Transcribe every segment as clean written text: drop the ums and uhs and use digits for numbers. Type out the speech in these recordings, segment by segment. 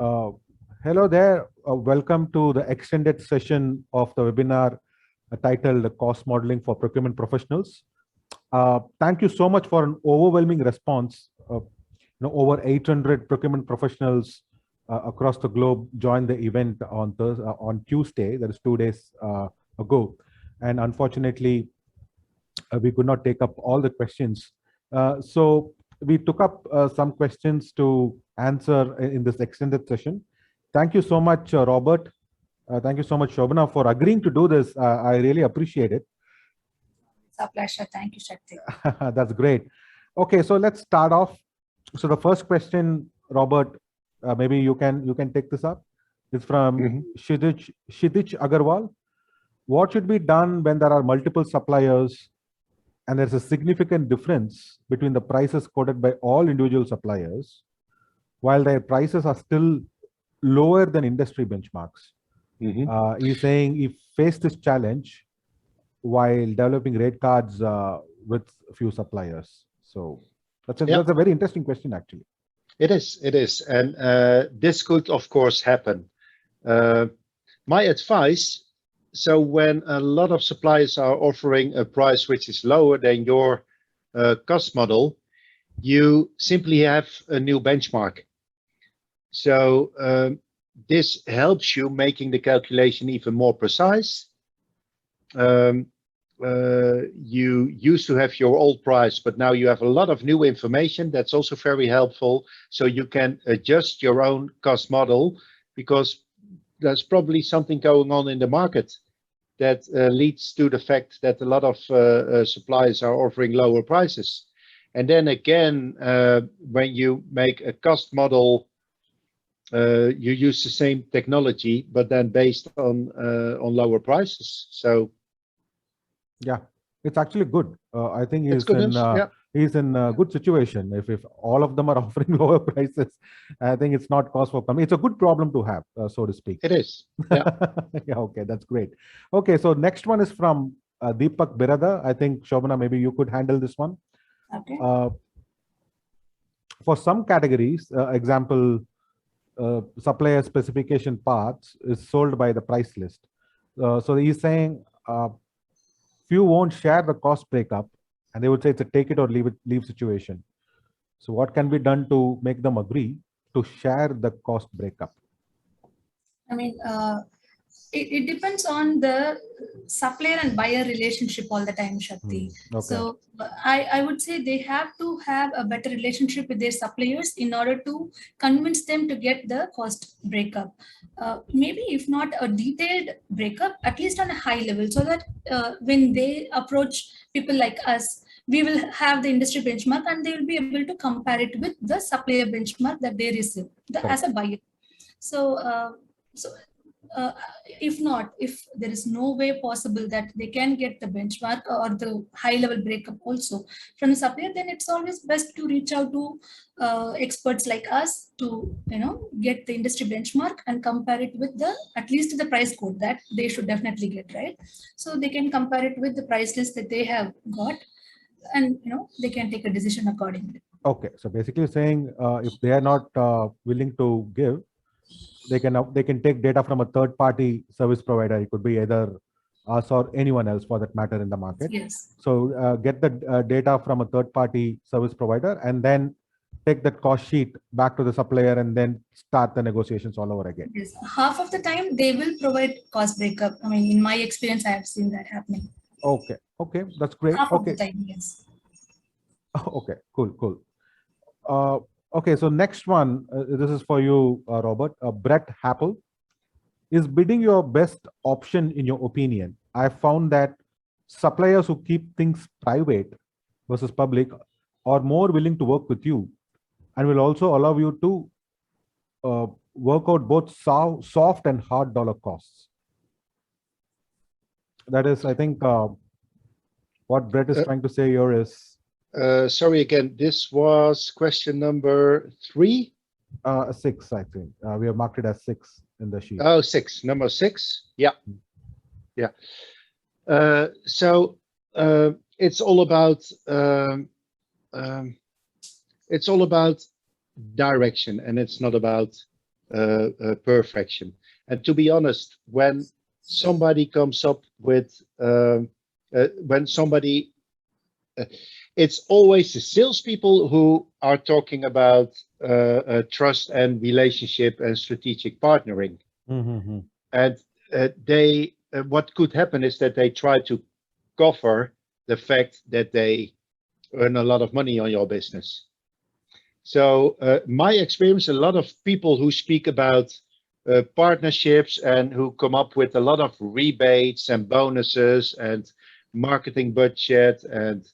Uh, Hello there. Welcome to the extended session of the webinar titled Cost Modeling for Procurement Professionals. Thank you so much for an overwhelming response. Over 800 procurement professionals across the globe joined the event on Tuesday, that is 2 days ago. And unfortunately, we could not take up all the questions. So we took up some questions to answer in this extended session. Thank you so much, Robert. Thank you so much, Shobana, for agreeing to do this. I really appreciate it. It's a pleasure. Thank you, Shakti. That's great. Okay, so let's start off. So the first question, Robert, maybe you can take this up. It's from Shidich Agarwal. What should be done when there are multiple suppliers and there's a significant difference between the prices quoted by all individual suppliers, while their prices are still lower than industry benchmarks? He's saying if face this challenge while developing rate cards with a few suppliers. So that's a very interesting question, actually. It is. And this could, of course, happen. My advice, so when a lot of suppliers are offering a price which is lower than your cost model, you simply have a new benchmark. So this helps you making the calculation even more precise. You used to have your old price, but now you have a lot of new information. That's also very helpful. So you can adjust your own cost model, because there's probably something going on in the market that leads to the fact that a lot of suppliers are offering lower prices. And then again, when you make a cost model, you use the same technology, but then based on lower prices. So yeah, it's actually good. I think he's in a good situation. If all of them are offering lower prices, I think it's not cause for complaint. It's a good problem to have, so to speak. It is. Yeah. Yeah. Okay, that's great. Okay, so next one is from Deepak Birada. I think Shobana, maybe you could handle this one. Okay. For some categories, example, supplier specification parts is sold by the price list. So he's saying few won't share the cost breakup, and they would say it's a take it or leave situation. So what can be done to make them agree to share the cost breakup? I mean, it depends on the supplier and buyer relationship all the time, Shakti. Okay. So I would say they have to have a better relationship with their suppliers in order to convince them to get the cost breakup. Maybe if not a detailed breakup, at least on a high level, so that when they approach people like us, we will have the industry benchmark and they will be able to compare it with the supplier benchmark that they receive as a buyer. So, if there is no way possible that they can get the benchmark or the high level breakup also from the supplier, then it's always best to reach out to experts like us to get the industry benchmark and compare it with at least the price code that they should definitely get, right? So they can compare it with the price list that they have got, and they can take a decision accordingly. Okay, so basically saying if they are not willing to give, they can take data from a third party service provider. It could be either us or anyone else for that matter in the market. Yes. So get the data from a third party service provider and then take that cost sheet back to the supplier and then start the negotiations all over again. Yes. Half of the time they will provide cost breakup. I mean, in my experience, I have seen that happening. Okay, that's great. Half of the time, yes. Okay, cool. Okay, so next one, this is for you, Robert. Brett Happel. Is bidding your best option in your opinion? I found that suppliers who keep things private versus public are more willing to work with you and will also allow you to work out both soft and hard dollar costs. That is, I think, what Brett is trying to say here is... Sorry again, this was question number 3? 6, I think. We have marked it as 6 in the sheet. Oh, 6, number 6. Yeah. So it's all about direction, and it's not about perfection. And to be honest, when somebody comes up with, when somebody, it's always the salespeople who are talking about trust and relationship and strategic partnering. Mm-hmm. And they, what could happen is that they try to cover the fact that they earn a lot of money on your business. So my experience, a lot of people who speak about partnerships and who come up with a lot of rebates and bonuses and marketing budget and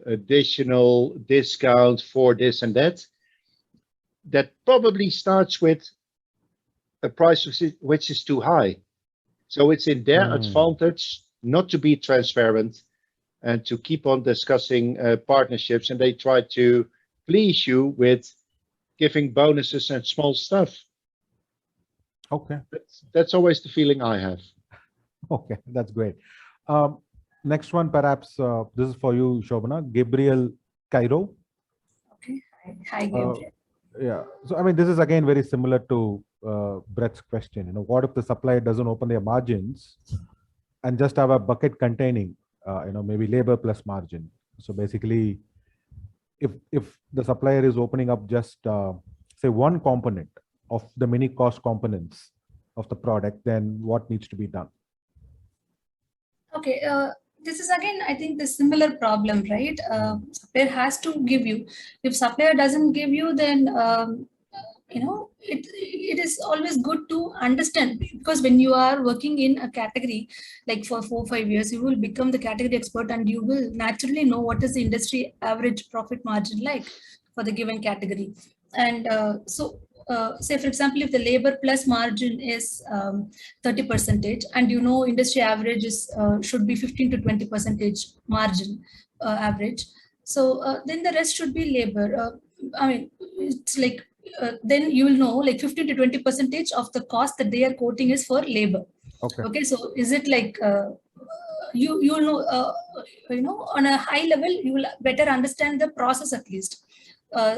additional discount for this and that, that probably starts with a price which is too high. So it's in their advantage not to be transparent and to keep on discussing partnerships, and they try to please you with giving bonuses and small stuff. Okay. That's always the feeling I have. Okay, that's great. Next one, perhaps this is for you, Shobana. Gabriel Cairo. Okay. Hi, Gabriel. Yeah. So, I mean, this is again very similar to Brett's question. You know, what if the supplier doesn't open their margins and just have a bucket containing, maybe labor plus margin? So basically, if the supplier is opening up just say one component of the many cost components of the product, then what needs to be done? Okay, this is again, I think, the similar problem, right? Supplier has to give you. If supplier doesn't give you, then it is always good to understand, because when you are working in a category like for 4-5 years, you will become the category expert and you will naturally know what is the industry average profit margin like for the given category. And say for example, if the labor plus margin is 30% and industry average is should be 15 to 20% margin average, so then the rest should be labor. I mean, it's like then you will know like 15 to 20% of the cost that they are quoting is for labor. Okay, so is it like you know on a high level you will better understand the process at least.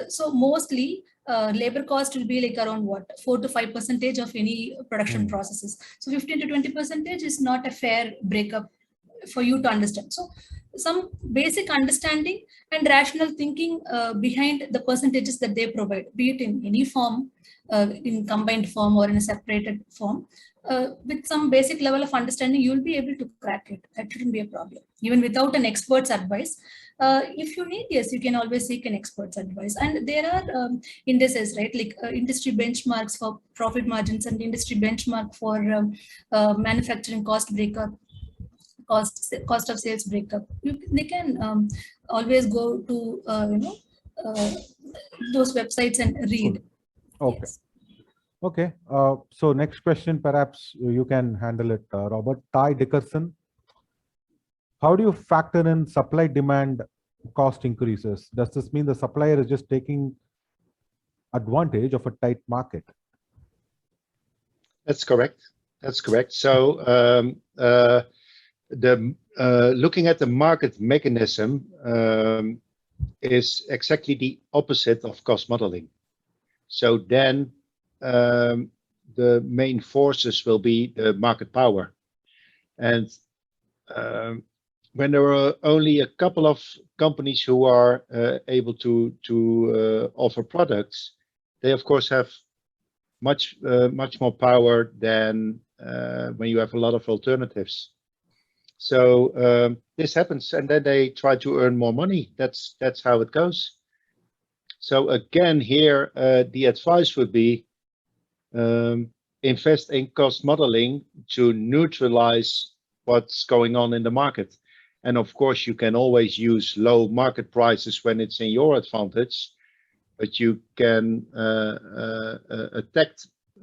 So mostly labor cost will be like around 4 to 5% of any production processes. So 15 to 20% is not a fair breakup for you to understand. So some basic understanding and rational thinking behind the percentages that they provide, be it in any form, in combined form or in a separated form, with some basic level of understanding, you will be able to crack it. That shouldn't be a problem. Even without an expert's advice, if you need, yes, you can always seek an expert's advice. And there are indices, right? Like industry benchmarks for profit margins and industry benchmark for manufacturing cost breakup, cost of sales breakup. They can always go to those websites and read. Cool. Okay. Yes. Okay. So next question, perhaps you can handle it, Robert. Ty Dickerson. How do you factor in supply demand cost increases? Does this mean the supplier is just taking advantage of a tight market? That's correct. That's correct. So looking at the market mechanism is exactly the opposite of cost modeling. So then the main forces will be the market power. And when there are only a couple of companies who are able to offer products, they of course have much more power than when you have a lot of alternatives. So this happens, and then they try to earn more money. That's how it goes. So again, here the advice would be invest in cost modeling to neutralize what's going on in the market. And of course, you can always use low market prices when it's in your advantage, but you can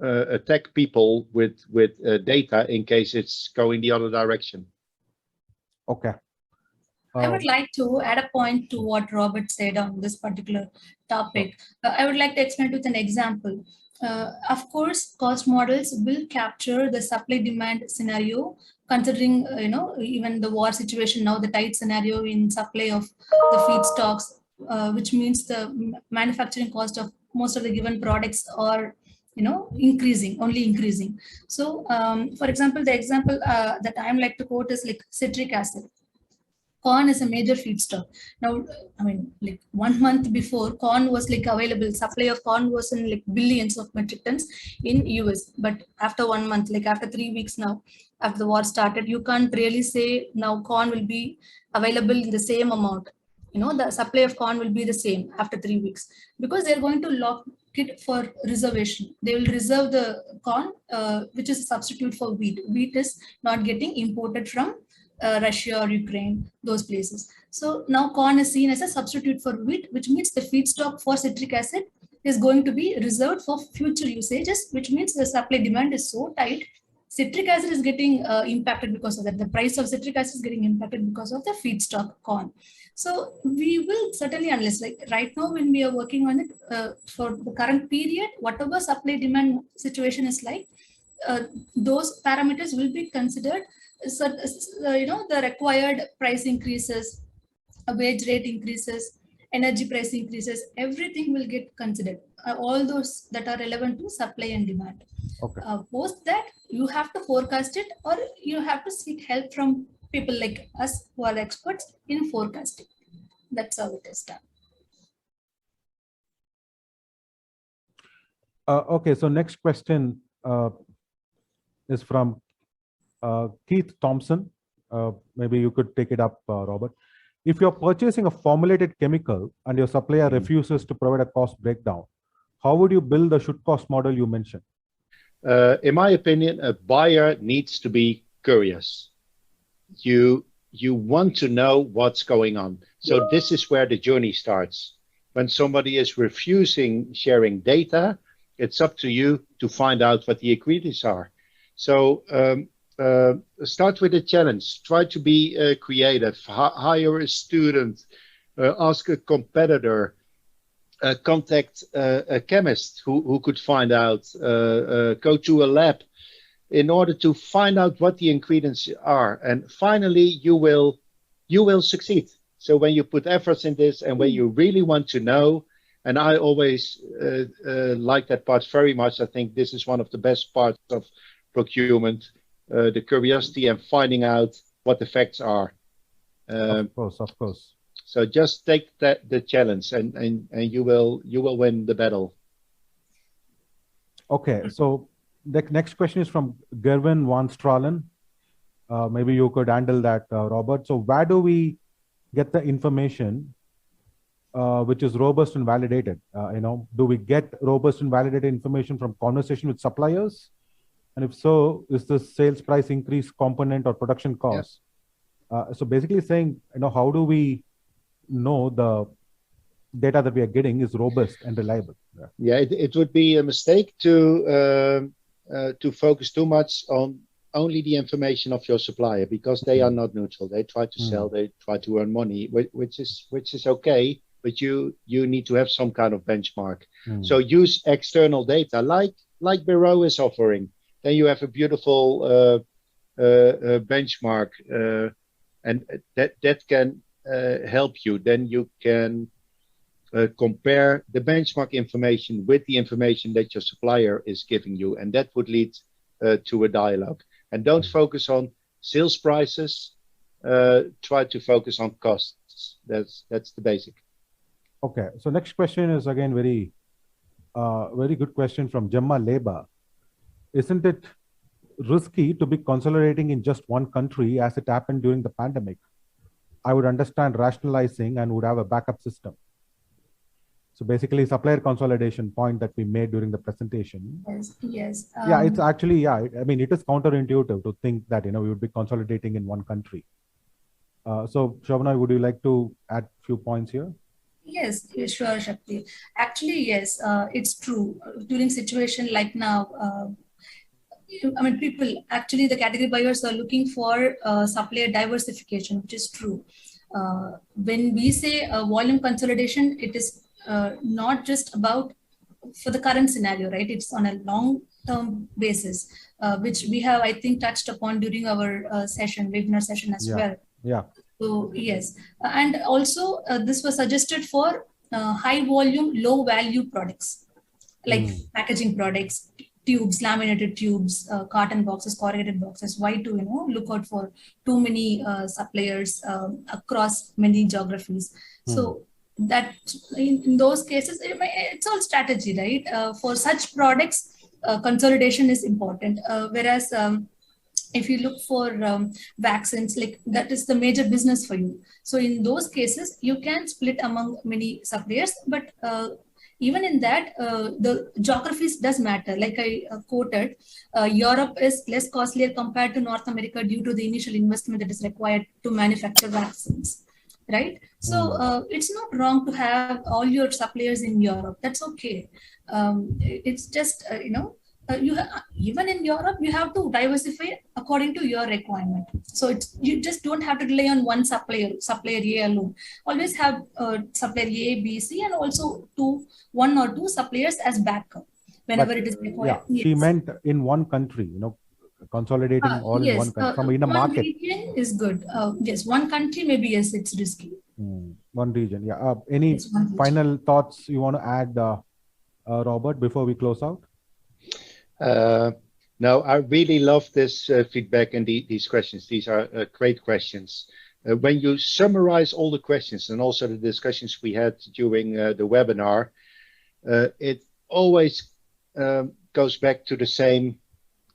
attack people with data in case it's going the other direction. Okay. I would like to add a point to what Robert said on this particular topic. I would like to explain it with an example. Of course, cost models will capture the supply-demand scenario, considering even the war situation now, the tight scenario in supply of the feedstocks, which means the manufacturing cost of most of the given products are only increasing. So for example, the example that I like to quote is like citric acid. Corn is a major feedstock. Now, I mean, like 1 month before, corn was like available. Supply of corn was in like billions of metric tons in US. But after 1 month, like after 3 weeks now, after the war started, you can't really say now corn will be available in the same amount. The supply of corn will be the same after 3 weeks because they're going to lock it for reservation. They will reserve the corn, which is a substitute for wheat. Wheat is not getting imported from Russia or Ukraine, those places. So now corn is seen as a substitute for wheat, which means the feedstock for citric acid is going to be reserved for future usages, which means the supply demand is so tight. Citric acid is getting impacted because of that. The price of citric acid is getting impacted because of the feedstock corn. So we will certainly analyze, like right now when we are working on it for the current period, whatever supply demand situation is like, those parameters will be considered. So, the required price increases, wage rate increases, energy price increases, everything will get considered. All those that are relevant to supply and demand. Okay. Post that, you have to forecast it, or you have to seek help from people like us who are experts in forecasting. That's how it is done. Okay, so next question is from Keith Thompson. Maybe you could take it up, Robert. If you're purchasing a formulated chemical and your supplier refuses to provide a cost breakdown, how would you build the should cost model you mentioned? In my opinion, a buyer needs to be curious. You want to know what's going on. So this is where the journey starts. When somebody is refusing sharing data, it's up to you to find out what the ingredients are. So start with a challenge. Try to be creative. Hire a student. Ask a competitor. Contact a chemist who could find out. Go to a lab in order to find out what the ingredients are. And finally, you will succeed. So when you put efforts in this and when you really want to know, and I always like that part very much. I think this is one of the best parts of procurement, the curiosity and finding out what the facts are. Of course. So just take the challenge, and you will win the battle. Okay, so the next question is from Gerwin van Stralen. Maybe you could handle that, Robert. So where do we get the information which is robust and validated? Do we get robust and validated information from conversation with suppliers? And if so, is the sales price increase component or production cost? Yeah. So basically saying, how do we know the data that we are getting is robust and reliable? Yeah, it would be a mistake to focus too much on only the information of your supplier, because they are not neutral. They try to sell, they try to earn money, which is okay, but you need to have some kind of benchmark. So use external data like Bureau is offering. Then you have a beautiful benchmark, and that can help you. Then you can compare the benchmark information with the information that your supplier is giving you, and that would lead to a dialogue. And don't focus on sales prices. Try to focus on costs. That's the basic. Okay. So next question is again very good question from Gemma Leba. Isn't it risky to be consolidating in just one country as it happened during the pandemic? I would understand rationalizing and would have a backup system. So basically, supplier consolidation point that we made during the presentation. Yes. Yeah, it's actually, I mean, it is counterintuitive to think that, we would be consolidating in one country. So Shobana, would you like to add a few points here? Yes, sure, Shakti. Actually, yes, it's true. During situation like now, people, actually the category buyers are looking for supplier diversification, which is true. When we say volume consolidation, it is not just about for the current scenario, right? It's on a long-term basis, which we have, I think, touched upon during our webinar session as well. Yeah. So yes, and also this was suggested for high volume, low value products. like packaging products, tubes, laminated tubes, carton boxes, corrugated boxes. Why to look out for too many suppliers across many geographies? So that in those cases, it's all strategy, right? For such products, consolidation is important. Whereas if you look for vaccines, like that is the major business for you. So in those cases, you can split among many suppliers, but even in that, the geographies does matter. Like I quoted, Europe is less costlier compared to North America due to the initial investment that is required to manufacture vaccines, right? So it's not wrong to have all your suppliers in Europe. That's okay. It's just, even in Europe, you have to diversify according to your requirement. So you just don't have to rely on one supplier A alone. Always have supplier A, B, C, and also one or two suppliers as backup whenever it is required. Yeah, she meant in one country, consolidating all in one country. In a market. Region is good. Yes, one country, maybe, yes, it's risky. One region, yeah. Any final thoughts you want to add, Robert, before we close out? No, I really love this feedback and these questions. These are great questions. When you summarize all the questions and also the discussions we had during the webinar, it always goes back to the same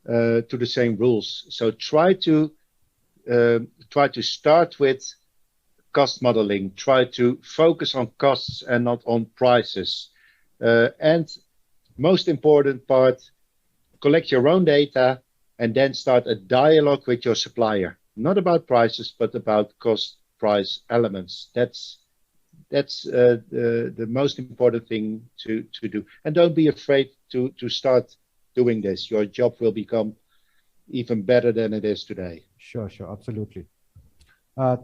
rules. So try to start with cost modeling. Try to focus on costs and not on prices. And most important part, collect your own data and then start a dialogue with your supplier. Not about prices, but about cost price elements. That's the most important thing to do. And don't be afraid to start doing this. Your job will become even better than it is today. Sure, absolutely.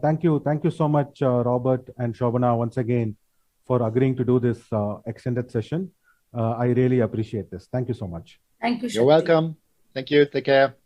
Thank you so much, Robert and Shobana, once again for agreeing to do this extended session. I really appreciate this. Thank you so much. Thank you. You're welcome. Thank you. Take care.